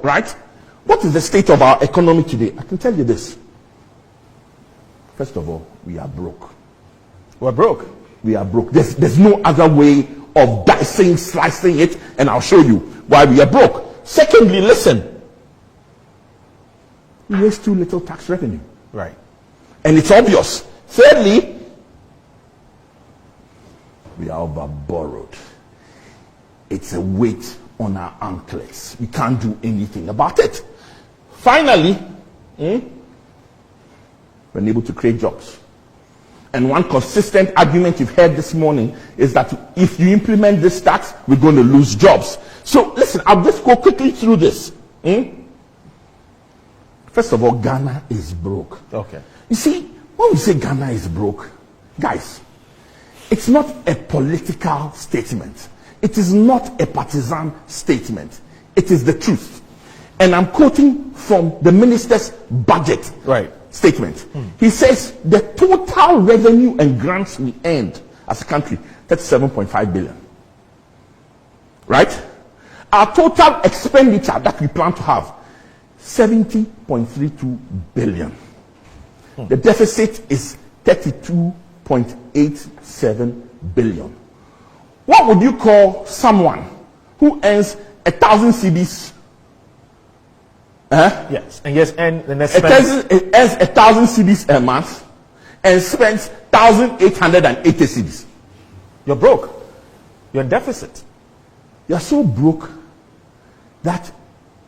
right? What is the state of our economy today? I can tell you this. First of all, we are broke. We're broke. We are broke. There's no other way of dicing, slicing it, and I'll show you why we are broke. Secondly, listen. We waste too little tax revenue. Right. And it's obvious. Thirdly, we are over borrowed. It's a weight on our anklets. We can't do anything about it. Finally, we're unable to create jobs. And one consistent argument you've heard this morning is that if you implement this tax, we're going to lose jobs. So listen, I'll just go quickly through this. First of all, Ghana is broke. Okay. You see, when we say Ghana is broke, guys, it's not a political statement. It is not a partisan statement. It is the truth. And I'm quoting from the minister's budget statement. He says the total revenue and grants we earned as a country, that's 7.5 billion. Right? Our total expenditure that we plan to have, 70.32 billion. The deficit is 32.87 billion. What would you call someone who earns 1,000 cedis? Yes, and yes, and the next earns 1,000 cedis a month and spends 1,880 cedis. You're broke. You're in deficit. You're so broke that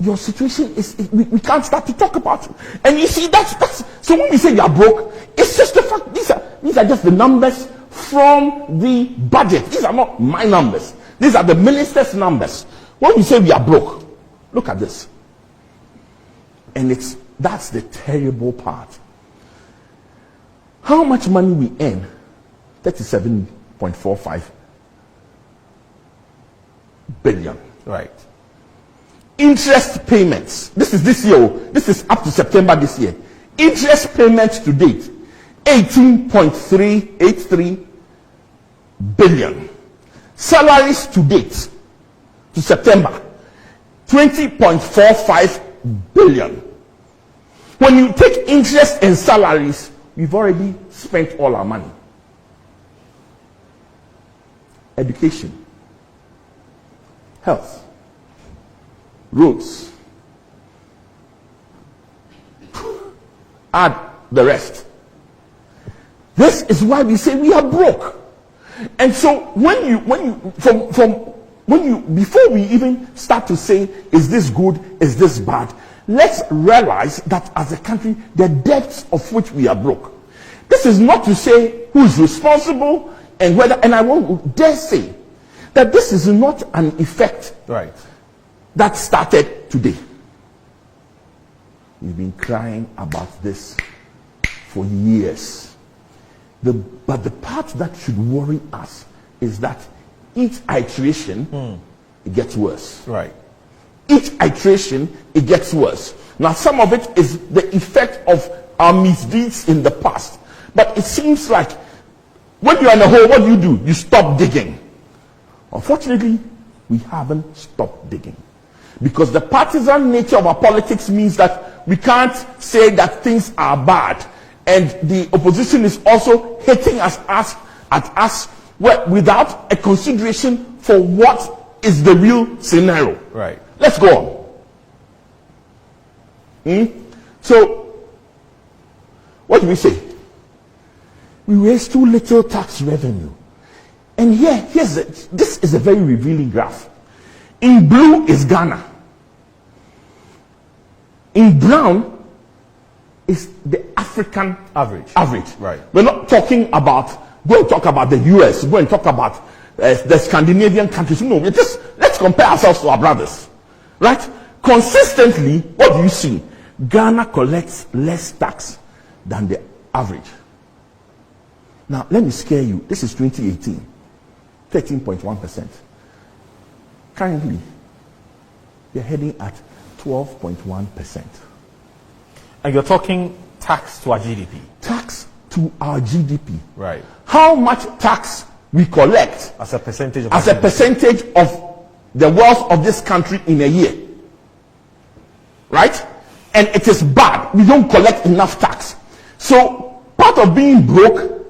your situation is, we can't start to talk about it. And you see, that's so when we say you're broke, it's just the fact, these are just the numbers from the budget. These are not my numbers. These are the minister's numbers. When we say we are broke, look at this. And that's the terrible part. How much money we earn? 37.45 billion. Right. Interest payments. This is this year. This is up to September this year. Interest payments to date, 18.383 billion. Salaries to date, to September, 20.45 billion. When you take interest and salaries, we've already spent all our money. Education, health, roads, add the rest. This is why we say we are broke. And so before we even start to say, is this good, is this bad, let's realize that as a country, the depths of which we are broke. This is not to say who is responsible and whether, and I won't dare say that this is not an effect that started today. We've been crying about this for years. But the part that should worry us is that each iteration, it gets worse. Right. Each iteration, it gets worse. Now, some of it is the effect of our misdeeds in the past. But it seems like when you're in a hole, what do? You stop digging. Unfortunately, we haven't stopped digging. Because the partisan nature of our politics means that we can't say that things are bad. And the opposition is also hitting at us without a consideration for what is the real scenario. Right. Let's go on. So, what do we say? We raise too little tax revenue. And this is a very revealing graph. In blue is Ghana. In brown is the African average. Right. We're not talking about, go and talk about the US, go and talk about the Scandinavian countries. No, let's compare ourselves to our brothers. Right? Consistently, what do you see? Ghana collects less tax than the average. Now, let me scare you. This is 2018. 13.1%. Currently, we're heading at 12.1%. And you're talking tax to our GDP. Tax to our GDP. Right. How much tax we collect as a percentage of the wealth of this country in a year. right? And it is bad. We don't collect enough tax. So part of being broke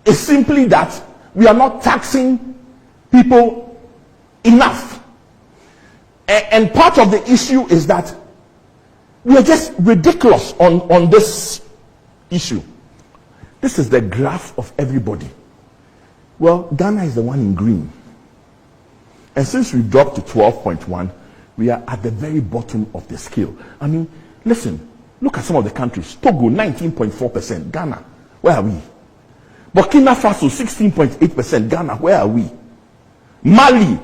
is simply that we are not taxing people enough. And part of the issue is that we are just ridiculous on this issue. This is the graph of everybody. Well, Ghana is the one in green. And since we dropped to 12.1, we are at the very bottom of the scale. I mean, listen, look at some of the countries. Togo, 19.4%. Ghana, where are we? Burkina Faso, 16.8%. Ghana, where are we? Mali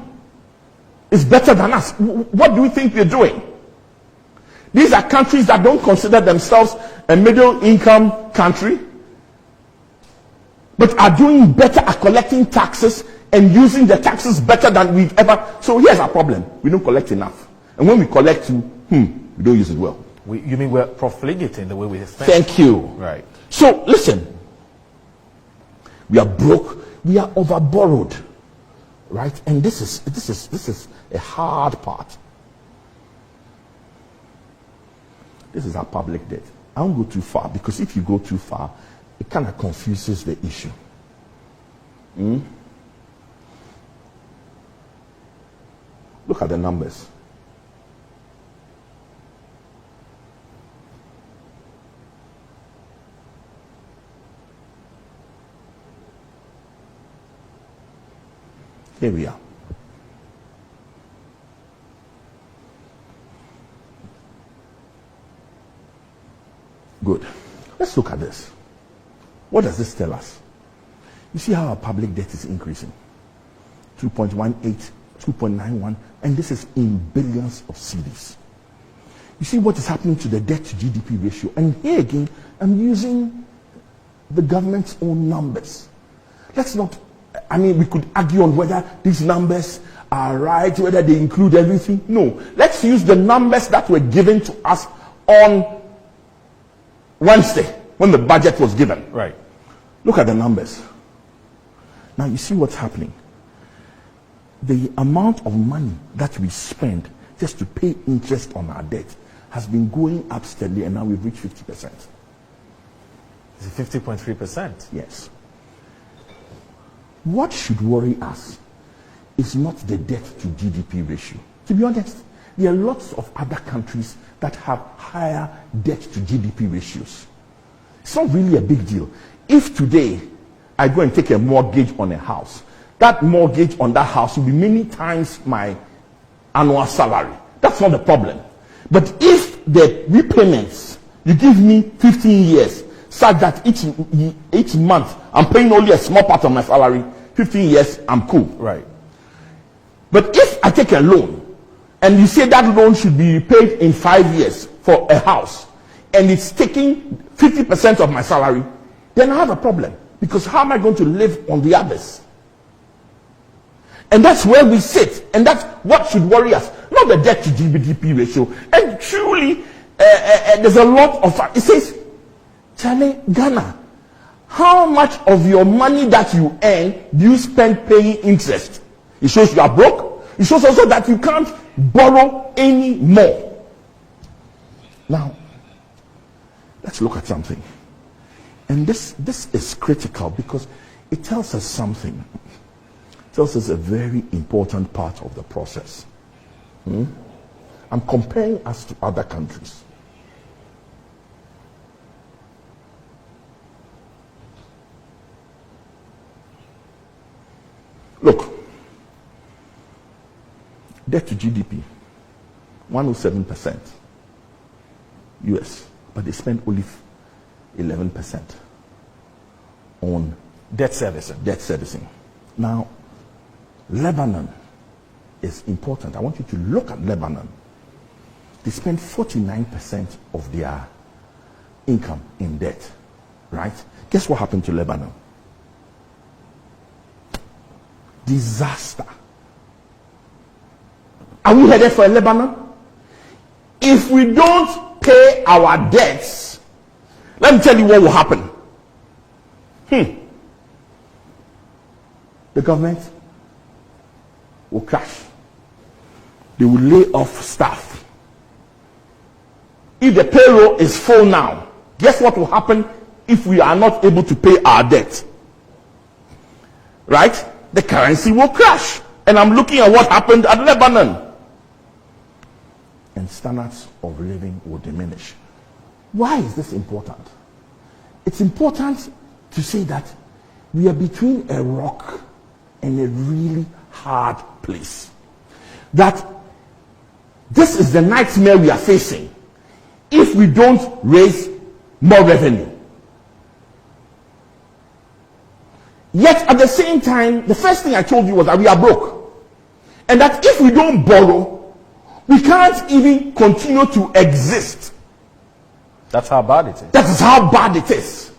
is better than us. What do we think we're doing? These are countries that don't consider themselves a middle income country, but are doing better at collecting taxes and using the taxes better than we've ever. So here's our problem. We don't collect enough. And when we collect, we don't use it well. You mean we're profligate in the way we spend? Thank you. Right. So listen, we are broke. We are over borrowed, right? And this is a hard part. This is our public debt. I won't go too far, because if you go too far, it kind of confuses the issue. Look at the numbers. Here we are. Good. Let's look at this. What does this tell us? You see how our public debt is increasing. 2.18, 2.91, and this is in billions of cedis. You see what is happening to the debt to GDP ratio. And here again, I'm using the government's own numbers. Let's not, I mean, we could argue on whether these numbers are right, whether they include everything. No, let's use the numbers that were given to us on Wednesday, when the budget was given. Right. Look at the numbers. Now you see what's happening. The amount of money that we spend just to pay interest on our debt has been going up steadily, and now we've reached 50%. Is it 50.3%? Yes. What should worry us is not the debt to GDP ratio. To be honest, there are lots of other countries that have higher debt to GDP ratios. It's not really a big deal. If today I go and take a mortgage on a house, that mortgage on that house will be many times my annual salary. That's not the problem. But if the repayments, you give me 15 years, such that each month I'm paying only a small part of my salary, 15 years, I'm cool. Right. But if I take a loan, and you say that loan should be repaid in 5 years for a house, and it's taking 50% of my salary, then I have a problem. Because how am I going to live on the others? And that's where we sit. And that's what should worry us. Not the debt to GDP ratio. And truly, there's a lot of... It says, Charlie, Ghana, how much of your money that you earn do you spend paying interest? It shows you are broke. It shows also that you can't borrow any more. Now, let's look at something. And this is critical because it tells us something. It tells us a very important part of the process. I'm comparing us to other countries. Look, debt to GDP, 107% US, but they spend only 11% on debt servicing. Now, Lebanon is important. I want you to look at Lebanon. They spend 49% of their income in debt, right? Guess what happened to Lebanon? Disaster. Are we headed for Lebanon? If we don't pay our debts, let me tell you what will happen. The government will crash. They will lay off staff. if the payroll is full now, guess what will happen if we are not able to pay our debt? Right? The currency will crash. And I'm looking at what happened at Lebanon. And standards of living will diminish. Why is this important? It's important to say that we are between a rock and a really hard place. That this is the nightmare we are facing if we don't raise more revenue. Yet at the same time, the first thing I told you was that we are broke. And that if we don't borrow, we can't even continue to exist. That's how bad it is. That is how bad it is.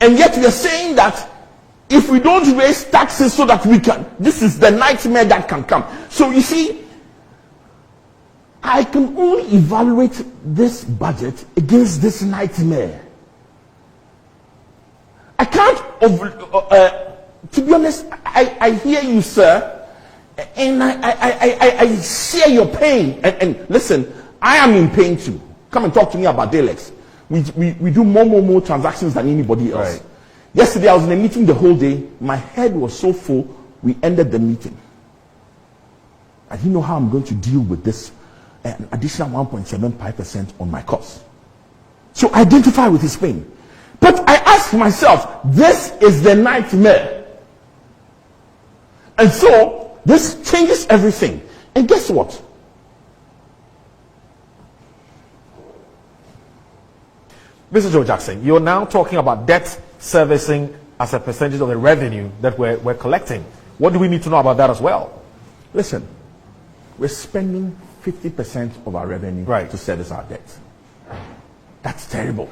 And yet we are saying that if we don't raise taxes so that we can, this is the nightmare that can come. So you see, I can only evaluate this budget against this nightmare. I can't, to be honest, I hear you, sir, and I share your pain. And listen, I am in pain too. Come and talk to me about Dalex. We do more transactions than anybody else. Right. Yesterday I was in a meeting the whole day. My head was so full, we ended the meeting. I didn't know how I'm going to deal with this an additional 1.75% on my cost. So I identify with his pain. But I ask myself, this is the nightmare. And so this changes everything. And guess what? Mr. Joe Jackson, you're now talking about debt servicing as a percentage of the revenue that we're collecting. What do we need to know about that as well? Listen, we're spending 50% of our revenue to service our debt. That's terrible.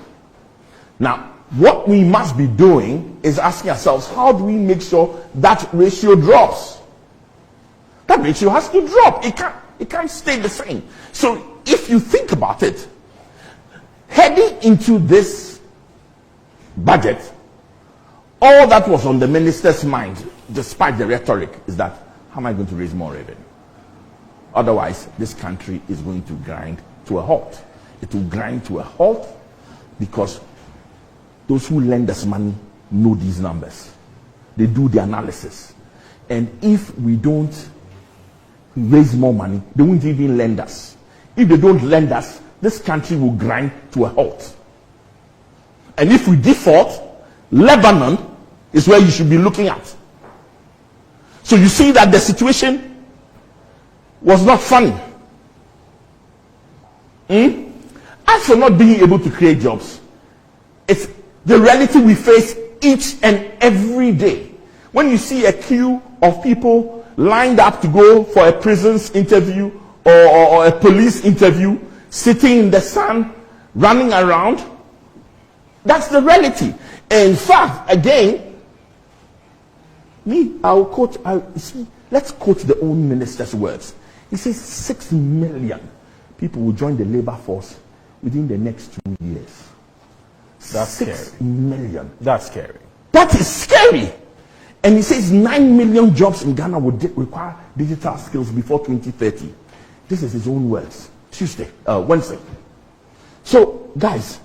Now, what we must be doing is asking ourselves, how do we make sure that ratio drops? That ratio has to drop. It can't stay the same. So if you think about it, heading into this budget, all that was on the minister's mind, despite the rhetoric, is that how am I going to raise more revenue? Otherwise, this country is going to grind to a halt. It will grind to a halt because those who lend us money know these numbers. They do the analysis. And if we don't raise more money, they won't even lend us. If they don't lend us, this country will grind to a halt. And if we default, Lebanon is where you should be looking at. So you see that the situation was not funny. As for not being able to create jobs, it's the reality we face each and every day. When you see a queue of people lined up to go for a prison's interview or a police interview, sitting in the sun, running around, that's the reality. In fact, again, let's quote the own minister's words. He says 6 million people will join the labor force within the next 2 years. That's 6 million. That's scary. That is scary. And he says 9 million jobs in Ghana would require digital skills before 2030. This is his own words. Wednesday. So, guys,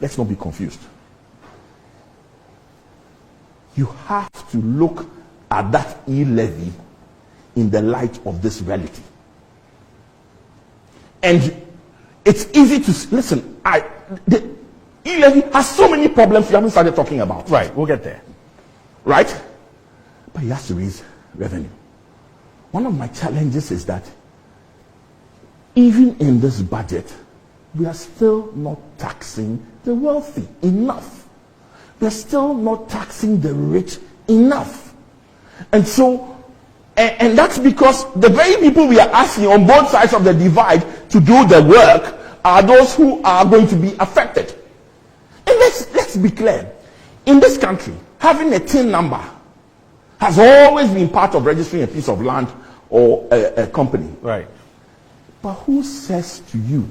let's not be confused. You have to look at that e-levy in the light of this reality. And it's easy to listen. The e-levy has so many problems we haven't started talking about. Right, we'll get there. Right? But he has to raise revenue. One of my challenges is that even in this budget, we are still not taxing the wealthy enough. We are still not taxing the rich enough. And so, and that's because the very people we are asking on both sides of the divide to do the work are those who are going to be affected. And let's be clear. In this country, having a TIN number has always been part of registering a piece of land or a company. Right. But who says to you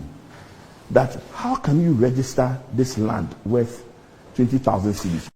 that how can you register this land worth 20,000 cedis?